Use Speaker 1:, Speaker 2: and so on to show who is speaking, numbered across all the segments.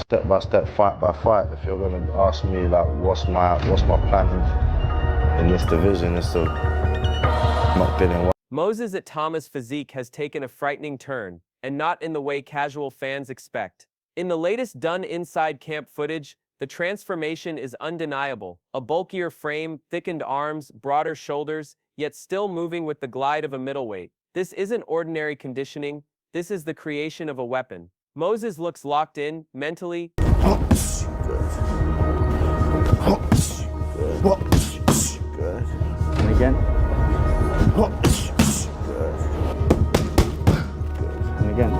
Speaker 1: step by step, fight by fight. If you're gonna ask me like what's my plan in this division, it's to knock Dillian Whyte.
Speaker 2: Moses Itauma's physique has taken a frightening turn, and not in the way casual fans expect. In the latest Done Inside Camp footage, the transformation is undeniable. A bulkier frame, thickened arms, broader shoulders, yet still moving with the glide of a middleweight. This isn't ordinary conditioning, this is the creation of a weapon. Moses looks locked in, mentally.
Speaker 1: Good.
Speaker 3: And again.
Speaker 1: Good.
Speaker 3: And again.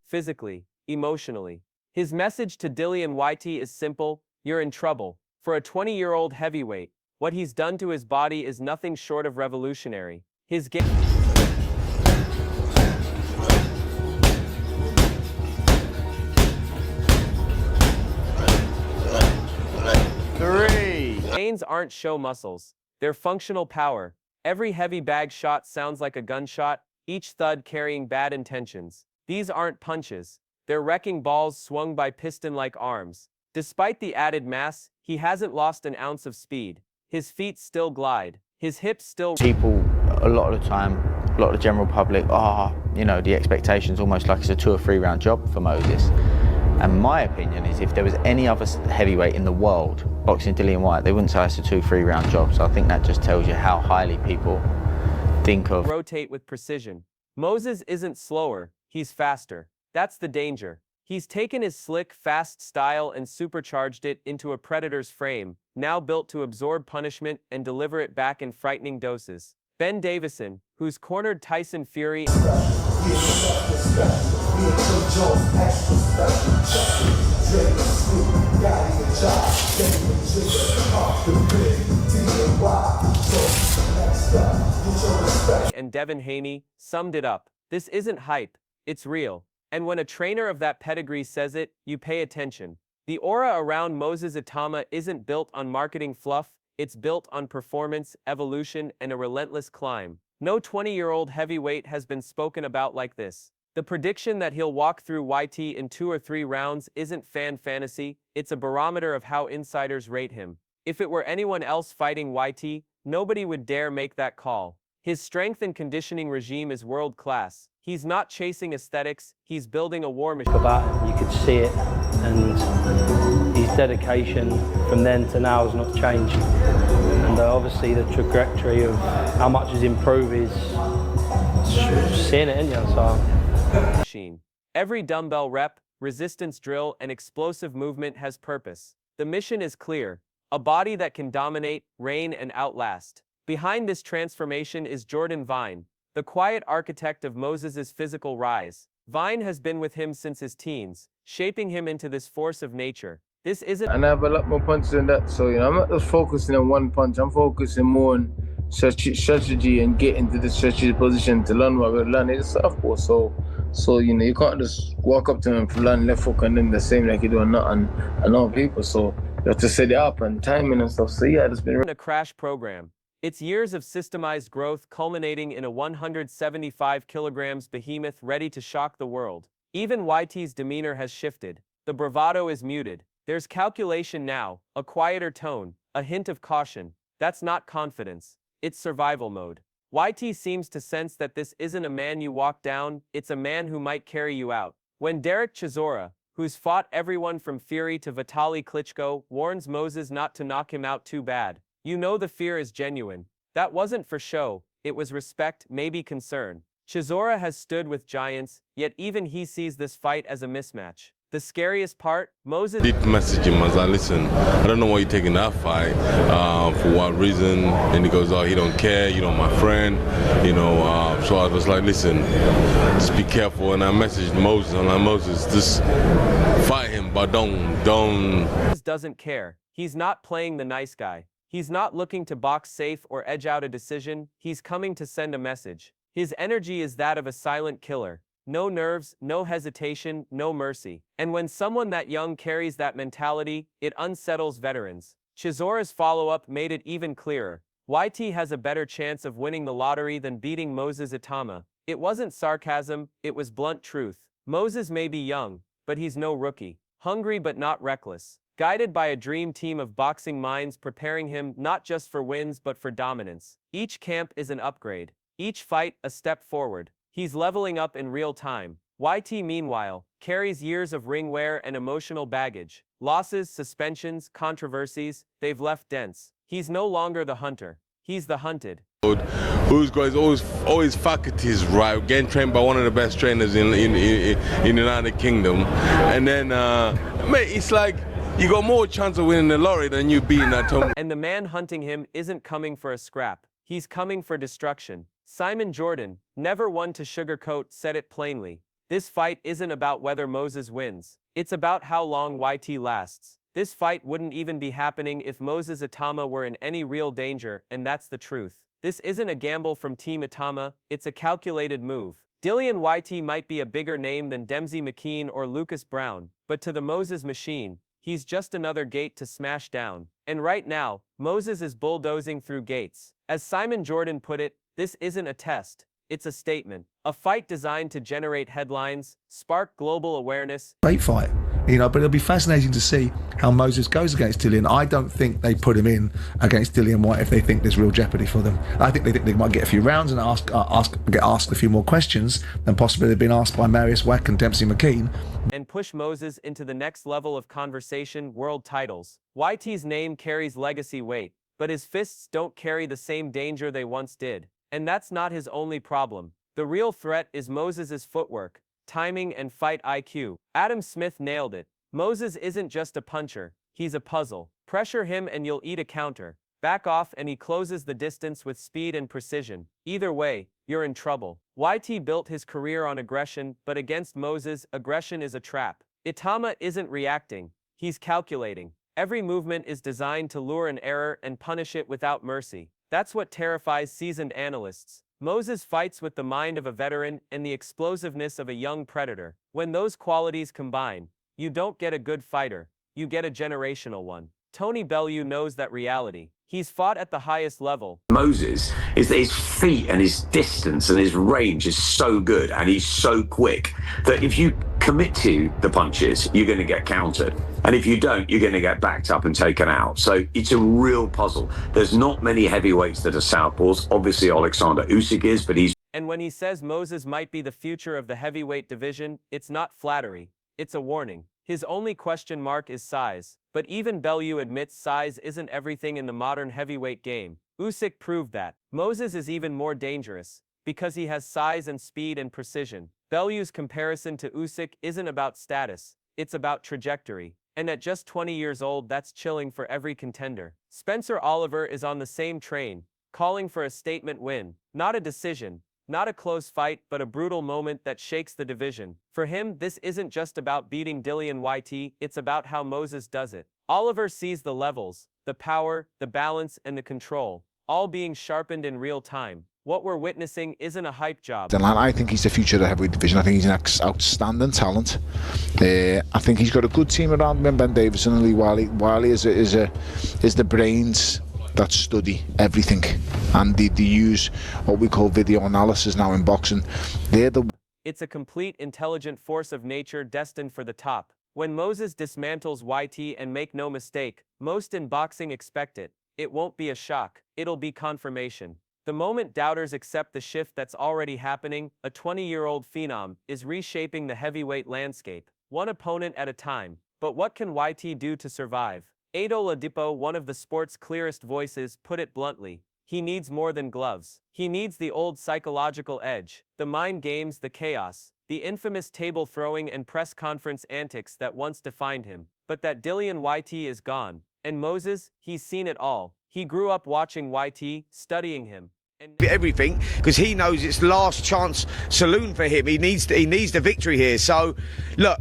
Speaker 2: Physically, emotionally. His message to Dillian Whyte is simple: you're in trouble. For a 20-year-old heavyweight, what he's done to his body is nothing short of revolutionary. His game. Gains aren't show muscles, they're functional power. Every heavy bag shot sounds like a gunshot, each thud carrying bad intentions. These aren't punches, they're wrecking balls swung by piston-like arms. Despite the added mass, he hasn't lost an ounce of speed. His feet still glide, his hips still...
Speaker 3: People, a lot of the time, a lot of the general public, you know, the expectation's almost like it's a 2 or 3 round job for Moses. And my opinion is if there was any other heavyweight in the world boxing Dillian Whyte, they wouldn't say it's a 2 or 3 round job. So I think that just tells you how highly people think of...
Speaker 2: Rotate with precision. Moses isn't slower, he's faster. That's the danger. He's taken his slick, fast style and supercharged it into a predator's frame, now built to absorb punishment and deliver it back in frightening doses. Ben Davison, who's cornered Tyson Fury... and Devin Haney, summed it up. This isn't hype, it's real. And when a trainer of that pedigree says it, you pay attention. The aura around Moses Itauma isn't built on marketing fluff, it's built on performance, evolution, and a relentless climb. No 20-year-old heavyweight has been spoken about like this. The prediction that he'll walk through Whyte in 2 or 3 rounds isn't fan fantasy, it's a barometer of how insiders rate him. If it were anyone else fighting Whyte, nobody would dare make that call. His strength and conditioning regime is world-class. He's not chasing aesthetics, he's building a war machine.
Speaker 4: You could see it, and his dedication from then to now has not changed. And obviously the trajectory of how much he's improved is seeing it, isn't you? So.
Speaker 2: Every dumbbell rep, resistance drill, and explosive movement has purpose. The mission is clear: a body that can dominate, reign, and outlast. Behind this transformation is Jordan Vine, the quiet architect of Moses's physical rise. Vine has been with him since his teens, shaping him into this force of nature. This isn't...
Speaker 5: And I have a lot more punches than that, so I'm not just focusing on one punch, I'm focusing more on strategy and getting to the strategic position to learn what we're learning. It's a southpaw, so you can't just walk up to him and learn left hook and then the same like you do on other people, so you have to set it up and timing and stuff. So yeah, it's been
Speaker 2: a crash program. It's years of systemized growth culminating in a 175 kilograms behemoth ready to shock the world. Even Whyte's demeanor has shifted. The bravado is muted. There's calculation now, a quieter tone, a hint of caution. That's not confidence, it's survival mode. Whyte seems to sense that this isn't a man you walk down, it's a man who might carry you out. When Derek Chisora, who's fought everyone from Fury to Vitaly Klitschko, warns Moses not to knock him out too bad, you know the fear is genuine. That wasn't for show, it was respect, maybe concern. Chisora has stood with giants, yet even he sees this fight as a mismatch. The scariest part, Moses
Speaker 6: did message him. I was like, listen, I don't know why you're taking that fight, for what reason. And he goes, oh, he don't care, you know, my friend, you know. So I was like, listen, just be careful. And I messaged Moses, I'm like, Moses, just fight him, but don't.
Speaker 2: Moses doesn't care. He's not playing the nice guy. He's not looking to box safe or edge out a decision, he's coming to send a message. His energy is that of a silent killer. No nerves, no hesitation, no mercy. And when someone that young carries that mentality, it unsettles veterans. Chisora's follow-up made it even clearer. Whyte has a better chance of winning the lottery than beating Moses Itauma. It wasn't sarcasm, it was blunt truth. Moses may be young, but he's no rookie. Hungry but not reckless. Guided by a dream team of boxing minds preparing him not just for wins but for dominance. Each camp is an upgrade. Each fight a step forward. He's leveling up in real time. YT, meanwhile, carries years of ring wear and emotional baggage. Losses, suspensions, controversies, they've left dents. He's no longer the hunter. He's the hunted.
Speaker 6: Who's got his always faculties right, getting trained by one of the best trainers in the United Kingdom, and then mate, it's like you got more chance of winning the lottery than you beating that Tom.
Speaker 2: And the man hunting him isn't coming for a scrap. He's coming for destruction. Simon Jordan, never one to sugarcoat, said it plainly. This fight isn't about whether Moses wins. It's about how long YT lasts. This fight wouldn't even be happening if Moses Itauma were in any real danger, and that's the truth. This isn't a gamble from Team Itauma, it's a calculated move. Dillian Whyte might be a bigger name than Dempsey McKean or Lucas Brown, but to the Moses machine, he's just another gate to smash down. And right now, Moses is bulldozing through gates. As Simon Jordan put it, this isn't a test, it's a statement. A fight designed to generate headlines, spark global awareness.
Speaker 7: Great fight. But it'll be fascinating to see how Moses goes against Dillian. I don't think they put him in against Dillian Whyte if they think there's real jeopardy for them. I think they might get a few rounds and get asked a few more questions than possibly they've been asked by Marius Wack and Dempsey McKean.
Speaker 2: And push Moses into the next level of conversation, world titles. YT's name carries legacy weight, but his fists don't carry the same danger they once did. And that's not his only problem. The real threat is Moses's footwork, timing, and fight IQ. Adam Smith nailed it. Moses isn't just a puncher, he's a puzzle. Pressure him and you'll eat a counter. Back off and he closes the distance with speed and precision. Either way, you're in trouble. YT built his career on aggression, but against Moses, aggression is a trap. Itauma isn't reacting, he's calculating. Every movement is designed to lure an error and punish it without mercy. That's what terrifies seasoned analysts. Moses fights with the mind of a veteran and the explosiveness of a young predator. When those qualities combine, you don't get a good fighter, you get a generational one. Tony Bellew knows that reality. He's fought at the highest level.
Speaker 8: Moses is that his feet and his distance and his range is so good and he's so quick that if you commit to the punches, you're going to get countered. And if you don't, you're going to get backed up and taken out. So it's a real puzzle. There's not many heavyweights that are southpaws. Obviously, Alexander Usyk is, but he's...
Speaker 2: And when he says Moses might be the future of the heavyweight division, it's not flattery. It's a warning. His only question mark is size. But even Bellew admits size isn't everything in the modern heavyweight game. Usyk proved that. Moses is even more dangerous, because he has size and speed and precision. Bellew's comparison to Usyk isn't about status, it's about trajectory. And at just 20 years old, that's chilling for every contender. Spencer Oliver is on the same train, calling for a statement win. Not a decision, not a close fight, but a brutal moment that shakes the division. For him, this isn't just about beating Dillian Whyte, it's about how Moses does it. Oliver sees the levels, the power, the balance, and the control, all being sharpened in real time. What we're witnessing isn't a hype job.
Speaker 9: I think he's the future of the heavyweight division. I think he's an outstanding talent. I think he's got a good team around him, Ben Davison and Lee Wiley. Wiley is the brains that study everything, and they use what we call video analysis now in boxing.
Speaker 2: It's a complete intelligent force of nature destined for the top. When Moses dismantles YT, and make no mistake, most in boxing expect it. It won't be a shock, it'll be confirmation. The moment doubters accept the shift that's already happening, a 20-year-old phenom is reshaping the heavyweight landscape, one opponent at a time. But what can YT do to survive? Ado Ladipo, one of the sport's clearest voices, put it bluntly. He needs more than gloves. He needs the old psychological edge, the mind games, the chaos, the infamous table throwing and press conference antics that once defined him. But that Dillian Whyte is gone. And Moses, he's seen it all. He grew up watching YT, studying him.
Speaker 10: Everything, because he knows it's last chance saloon for him. He needs the victory here. So, look,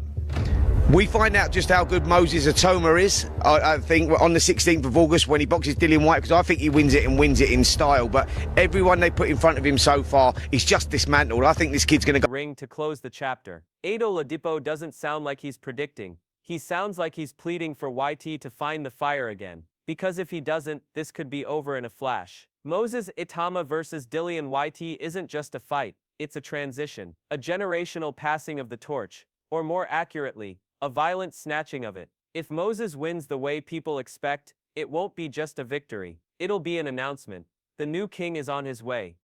Speaker 10: we find out just how good Moses Itauma is, I think, on the 16th of August when he boxes Dillian Whyte, because I think he wins it and wins it in style. But everyone they put in front of him so far, he's just dismantled. I think this kid's going to go
Speaker 2: ring to close the chapter. Ado Ladipo doesn't sound like he's predicting. He sounds like he's pleading for YT to find the fire again. Because if he doesn't, this could be over in a flash. Moses Itauma versus Dillian Whyte isn't just a fight, it's a transition, a generational passing of the torch, or more accurately, a violent snatching of it. If Moses wins the way people expect, it won't be just a victory, it'll be an announcement. The new king is on his way.